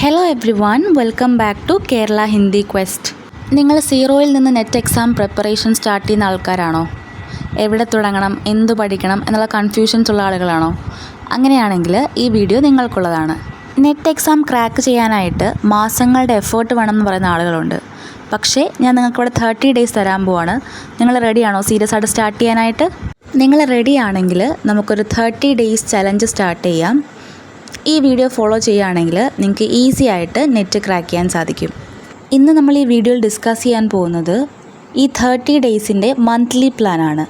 Hello everyone, welcome back to Kerala Hindi quest. നിങ്ങൾ സീറോയിൽ നിന്ന് നെറ്റ് എക്സാം പ്രിപ്പറേഷൻ സ്റ്റാർട്ട് ചെയ്യുന്ന ആൾക്കാരാണോ? എവിടെ തുടങ്ങണം, എന്തു പഠിക്കണം എന്നുള്ള കൺഫ്യൂഷൻസ് ഉള്ള ആളുകളാണോ? അങ്ങനെയാണെങ്കിൽ ഈ വീഡിയോ നിങ്ങൾക്കുള്ളതാണ്. നെറ്റ് എക്സാം ക്രാക്ക് ചെയ്യാനായിട്ട് മാസങ്ങളുടെ എഫേർട്ട് വേണമെന്ന് പറയുന്ന ആളുകളുണ്ട്. പക്ഷേ ഞാൻ നിങ്ങൾക്കിവിടെ 30 ഡേയ്സ് തരാൻ പോവാണ്. നിങ്ങൾ റെഡിയാണോ സീരിയസ് ആയിട്ട് സ്റ്റാർട്ട് ചെയ്യാനായിട്ട്? നിങ്ങൾ റെഡിയാണെങ്കിൽ നമുക്കൊരു 30 ഡേയ്സ് ചലഞ്ച് സ്റ്റാർട്ട് ചെയ്യാം. ഈ വീഡിയോ ഫോളോ ചെയ്യുകയാണെങ്കിൽ നിങ്ങൾക്ക് ഈസി ആയിട്ട് നെറ്റ് ക്രാക്ക് ചെയ്യാൻ സാധിക്കും. ഇന്ന് നമ്മൾ ഈ വീഡിയോയിൽ ഡിസ്കസ് ചെയ്യാൻ പോകുന്നത് ഈ 30 ഡേയ്സിൻ്റെ മന്ത്ലി പ്ലാനാണ്.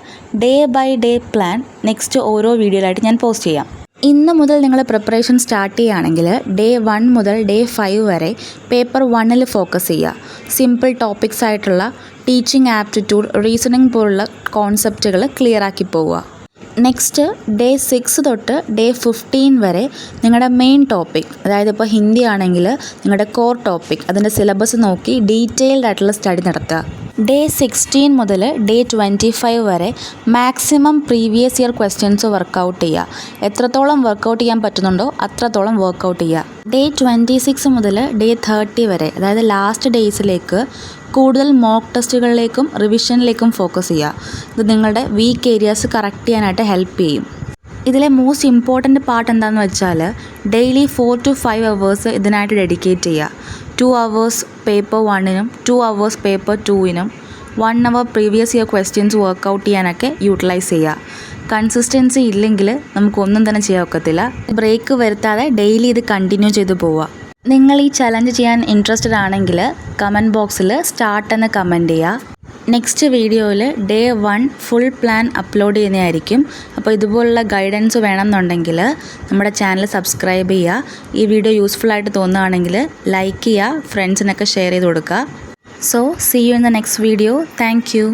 Day by day plan next ഓരോ വീഡിയോയിലായിട്ട് ഞാൻ പോസ്റ്റ് ചെയ്യാം. ഇന്ന് മുതൽ നിങ്ങൾ പ്രിപ്പറേഷൻ സ്റ്റാർട്ട് ചെയ്യുകയാണെങ്കിൽ ഡേ 1 മുതൽ ഡേ 5 വരെ പേപ്പർ 1 ഫോക്കസ് ചെയ്യുക. സിമ്പിൾ ടോപ്പിക്സ് ആയിട്ടുള്ള ടീച്ചിങ് ആപ്റ്റിറ്റ്യൂഡ്, റീസണിങ് പോലുള്ള കോൺസെപ്റ്റുകൾ ക്ലിയർ ആക്കി പോവുക. നെക്സ്റ്റ് ഡേ 6 തൊട്ട് ഡേ 15 വരെ നിങ്ങളുടെ മെയിൻ ടോപ്പിക്, അതായത് ഇപ്പോൾ ഹിന്ദി ആണെങ്കിൽ നിങ്ങളുടെ കോർ ടോപ്പിക്, അതിൻ്റെ സിലബസ് നോക്കി ഡീറ്റെയിൽഡ് ആയിട്ടുള്ള സ്റ്റഡി നടത്തുക. ഡേ 16 മുതൽ ഡേ 25 വരെ maximum previous year questions workout ചെയ്യുക. എത്രത്തോളം വർക്കൗട്ട് ചെയ്യാൻ പറ്റുന്നുണ്ടോ അത്രത്തോളം വർക്കൗട്ട് ചെയ്യുക. ഡേ 26 മുതൽ ഡേ 30 വരെ, അതായത് ലാസ്റ്റ് ഡേയ്സിലേക്ക് കൂടുതൽ മോക്ക് ടെസ്റ്റുകളിലേക്കും റിവിഷനിലേക്കും ഫോക്കസ് ചെയ്യുക. ഇത് നിങ്ങളുടെ വീക്ക് ഏരിയാസ് കറക്റ്റ് ചെയ്യാനായിട്ട് ഹെൽപ്പ് ചെയ്യും. ഇതിലെ മോസ്റ്റ് ഇമ്പോർട്ടൻറ്റ് പാർട്ട് എന്താണെന്ന് വെച്ചാൽ ഡെയിലി 4 to 5 hours ഇതിനായിട്ട് ഡെഡിക്കേറ്റ് ചെയ്യുക. 2 hours പേപ്പർ 1നും 2 hours പേപ്പർ 2നും 1 hour previous year questions work out ചെയ്യാനൊക്കെ യൂട്ടിലൈസ് ചെയ്യുക. കൺസിസ്റ്റൻസി ഇല്ലെങ്കിൽ നമുക്കൊന്നും തന്നെ ചെയ്യാൻ ഒക്കത്തില്ല. ബ്രേക്ക് വരുത്താതെ ഡെയിലി ഇത് കണ്ടിന്യൂ ചെയ്ത് പോവുക. നിങ്ങൾ ഈ ചലഞ്ച് ചെയ്യാൻ ഇൻട്രസ്റ്റഡ് ആണെങ്കിൽ കമൻറ്റ് ബോക്സിൽ സ്റ്റാർട്ട് എന്ന് കമൻറ്റ് ചെയ്യുക. നെക്സ്റ്റ് വീഡിയോയിൽ ഡേ 1 ഫുൾ പ്ലാൻ അപ്ലോഡ് ചെയ്യുന്നതായിരിക്കും. അപ്പോൾ ഇതുപോലുള്ള ഗൈഡൻസ് വേണമെന്നുണ്ടെങ്കിൽ നമ്മുടെ ചാനൽ സബ്സ്ക്രൈബ് ചെയ്യുക. ഈ വീഡിയോ യൂസ്ഫുൾ ആയിട്ട് തോന്നുകയാണെങ്കിൽ ലൈക്ക് ചെയ്യുക, ഫ്രണ്ട്സിനൊക്കെ ഷെയർ ചെയ്ത് കൊടുക്കുക. So see you in the next video. Thank U.